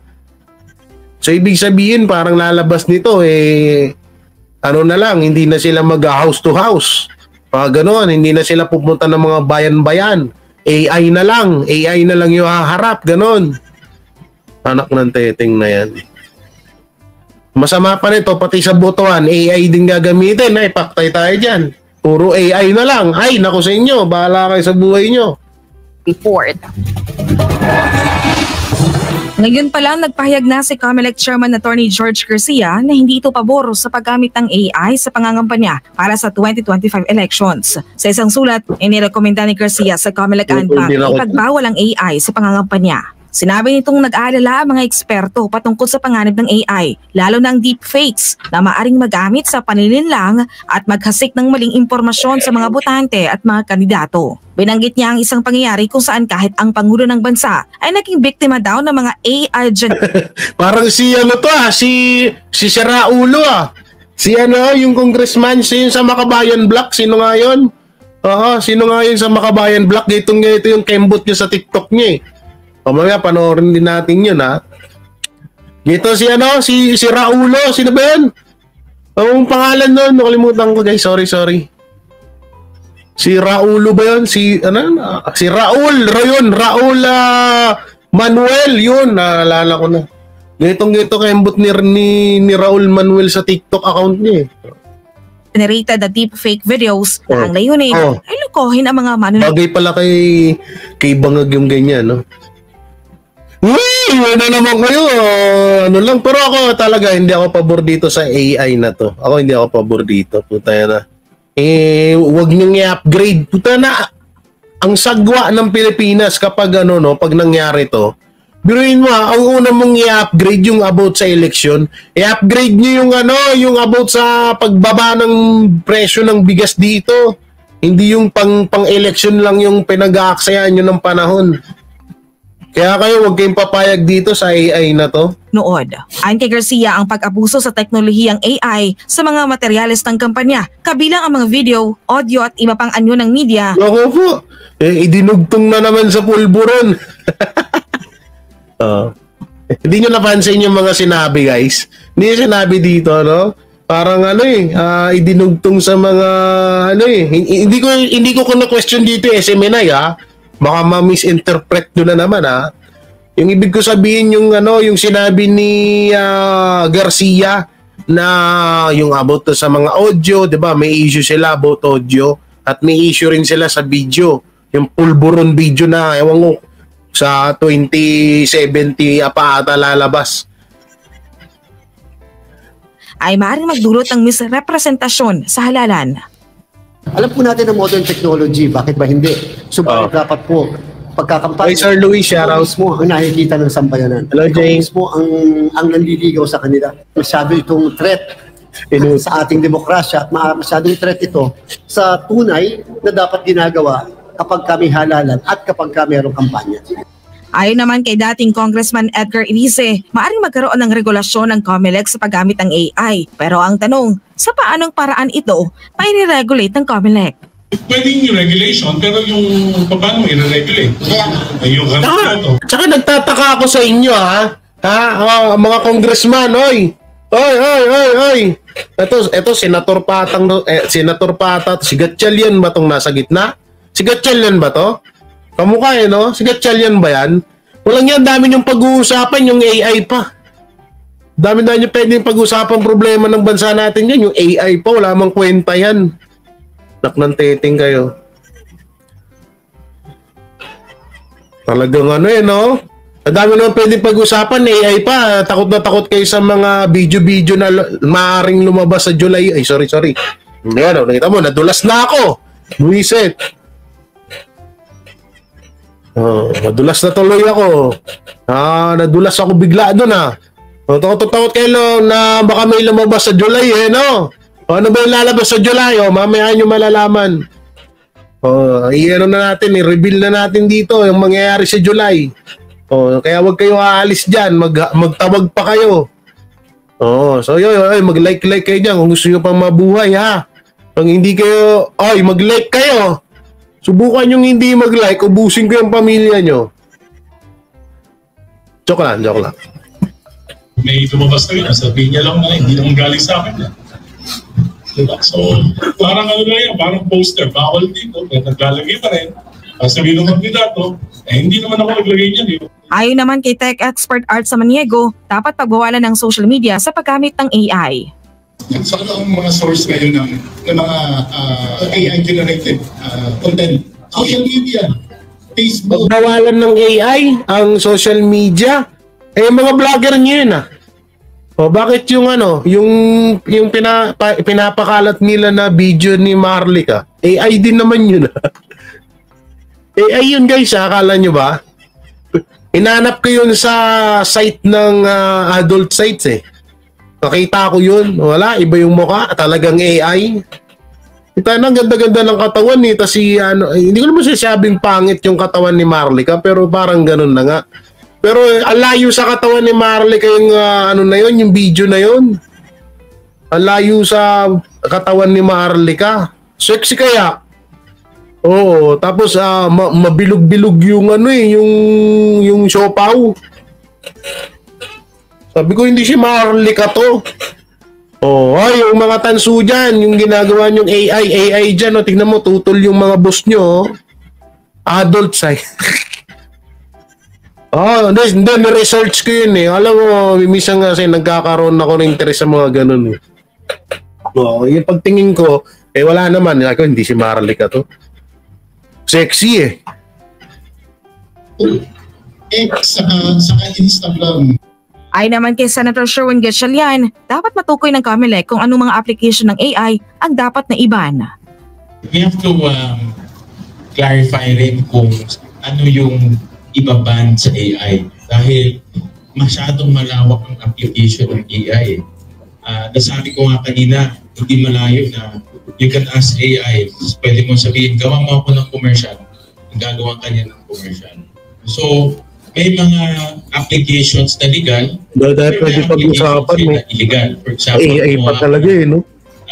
So, ibig sabihin, parang lalabas nito, na lang, hindi na sila mag-house to house. Ganoon, hindi na sila pupunta ng mga bayan-bayan. AI na lang yung haharap, ganoon. Anak ng teteng na yan. Masama pa nito, pati sa botohan, AI din gagamitin. Paktay tayo dyan. Puro AI na lang. Ay, naku sa inyo. Bahala kayo sa buhay nyo. Report. Ngayon pa lang nagpahayag na si COMELEC Chairman Attorney George Garcia na hindi ito pabor sa paggamit ng AI sa pangangampanya para sa 2025 elections. Sa isang sulat, inirekomenda ni Garcia sa COMELEC ANPAC ipagbawal ang AI sa pangangampanya. Sinabi nitong nag-aalala ang mga eksperto patungkol sa panganib ng AI, lalo na ang deepfakes na maaring magamit sa panininlang at maghasik ng maling impormasyon sa mga botante at mga kandidato. Binanggit niya ang isang pangyayari kung saan kahit ang Pangulo ng Bansa ay naging biktima daw ng mga AI Parang si Siraulo yung congressman sa Makabayan Block, sino nga yun? Sino nga yun sa Makabayan Block? Ito yung kembot niya sa TikTok niya Mamaya, panoorin din natin yun, Dito si Raulo. Sino ba yun? Ang pangalan nun, nakalimutan ko, guys. Sorry. Si Raulo ba yun? Si Raul Manuel, yun. Naalala ko na. Gitong-gito kembot ni Raul Manuel sa TikTok account niya Generated na deepfake videos na ang layunin ay lukohin ang mga manunood. Bagay pala kay Bangag yung ganyan, no? Ano naman kayo? Pero ako talaga, hindi ako pabor dito sa AI na to. Ako hindi ako pabor dito. Puta na. Huwag niyong i-upgrade. Puta na. Ang sagwa ng Pilipinas kapag pag nangyari to, biruin mo ang una mong i-upgrade yung about sa election, i-upgrade niyo yung about sa pagbaba ng presyo ng bigas dito. Hindi yung pang-election lang yung pinag-aaksayan nyo ng panahon. Kaya kayo huwag kayong papayag dito sa AI na to. Nood. Ayon kay Garcia, ang pag-abuso sa teknolohiyang AI sa mga materyales ng kampanya, kabilang ang mga video, audio at iba pang anyo ng media. Ako po, idinugtong na naman sa pulburon. Hindi nyo napansin yung mga sinabi, guys. Hindi nyo sinabi dito, no? Parang idinugtong sa mga hindi ko question dito SMNI, ha. Baka ma-misinterpret nyo na naman, ha. Yung ibig ko sabihin yung sinabi ni Garcia na yung about sa mga audio, 'di ba? May issue sila about audio at may issue rin sila sa video. Yung pulburon video na ewan ko sa 2070 pa ata lalabas. Ay maaaring magdulot ng misrepresentasyon sa halalan. Alam po natin ang modern technology, bakit ba hindi? Subalit dapat po pagkakampanya. Hey, Sir Luis, shoutout mo ang nakikita ng sambayanan. Hello, James. Mo ang nanliligaw sa kanila. Masyado itong threat sa ating demokrasya at masyadong threat ito sa tunay na dapat ginagawa kapag kami halalan at kapag kami mayroong kampanya. Ayon naman kay dating Congressman Edgar Inice, maaaring magkaroon ng regulasyon ng COMELEC sa paggamit ng AI. Pero ang tanong, sa paanong paraan ito i-regulate ng COMELEC? Pwedeng yung regulation, pero yung paano i-regulate? Tsaka nagtataka ako sa inyo, mga congressman, oy! Ito, Senator Pata, si Gatchalian ba itong nasa gitna? Si Gatchalian ba to? Kamukha no? Si Gatchalian ba yan? Walang yan, dami yung pag-uusapan, yung AI pa. Dami yung pwedeng pag-uusapan problema ng bansa natin yan. Yung AI pa, wala mang kwenta yan. Naknanteting kayo. Talagang no? Ang dami naman pwedeng pag-usapan, AI pa. Takot na takot kayo sa mga video-video na maaaring lumabas sa July. Ay, sorry. Yan, nakita mo, nadulas na ako. Buisit. Nadulas na tuloy ako. Nadulas ako bigla doon, Takot kayo na baka may lumabas sa July, no? Ano ba yung lalabas sa July? Mamaya nyo malalaman. I-ano na natin, i-reveal na natin dito yung mangyayari sa July. Kaya wag kayo aalis dyan, magtawag pa kayo. So mag-like kayo dyan kung gusto nyo pang mabuhay, ha? Kung hindi kayo, mag-like kayo. Subukan yung hindi mag-like, ubusin ko yung pamilya nyo. Joke lang. May lumabas na yun, sabihin niya lang na hindi naman galing sa akin. Diba? So, parang parang poster, bawal dito, pero naglalagay pa rin. Sabihin ng kandidato, hindi naman ako naglagay niyan. Ayon naman kay tech expert Art Samaniego, dapat pagbawalan ng social media sa paggamit ng AI. So ano ang mga source ngayon ng mga AI-generated content? Social media, Facebook. Pagbawalan ng AI ang social media? Mga vlogger nyo yun, bakit yung yung pinapakalat nila na video ni Marlica? AI din naman yun. AI yun, guys, akala nyo ba? Inanap ko yun sa site ng adult sites, Nakita ko yun. Wala, iba yung mukha. Talagang AI. Kita na, ganda-ganda ng katawan ni hindi ko naman sasabing pangit yung katawan ni Marlica, pero parang ganun na nga. Pero ang layo sa katawan ni Marlica yung na yun, yung video na yun. Ang layo sa katawan ni Marlica. Sexy kaya. Oo, tapos mabilog-bilog yung yung siopaw. Sabi ko, hindi si Marlica to. Yung mga tanso dyan, yung ginagawa nyong AI dyan, tingnan mo, tutol yung mga boss nyo. Adult size. Hindi, research ko yun Alam mo, minsan kasi nagkakaroon ako ng interest sa mga ganun yung pagtingin ko, wala naman. Ako, hindi si Marlica to. Sexy Sa Instagram. Ay naman kay Senator Sherwin Gatchalian, dapat matukoy ng COMELEC kung anong mga application ng AI ang dapat na iban. We have to clarify rin kung ano yung ibaban sa AI dahil masyadong malawak ang application ng AI. Nasabi ko nga kanina, hindi malayo na you can ask AI, pwede mo sabihin, gawa mo ako ng commercial, gagawa ka niya ng commercial. So, may mga applications na legal, dahil pwede pag-usapan illegal. For example, AI pa talaga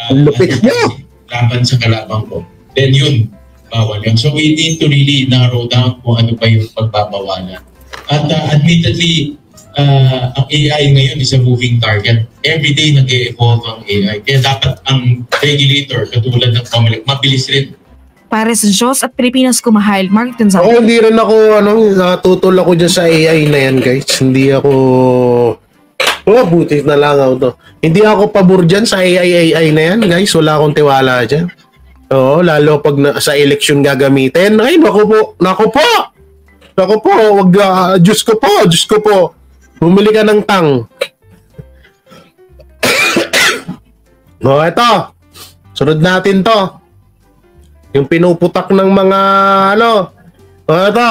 ang lupit niya. Laban sa kalabang ko. Then yun, bawal yun. So we need to really narrow down kung ano pa yung pagbabawalan. At admittedly, ang AI ngayon is a moving target. Every day nag-e-evolve ang AI. Kaya dapat ang regulator, katulad ng COMELEC, mabilis rin. Para sa Diyos at Pilipinas kumahal, Mark Gonzalez. Oo, hindi rin ako, natutol ako dyan sa AI na yan, guys. Hindi ako, buti na lang ako to. Hindi ako pabor dyan sa AI na yan, guys. Wala akong tiwala dyan. Oo, lalo pag sa election gagamitin. Ay, naku po, wag, Diyos ko po. Bumili ka ng tang. Eto. Sunod natin to. Yung pinuputak ng mga, eto,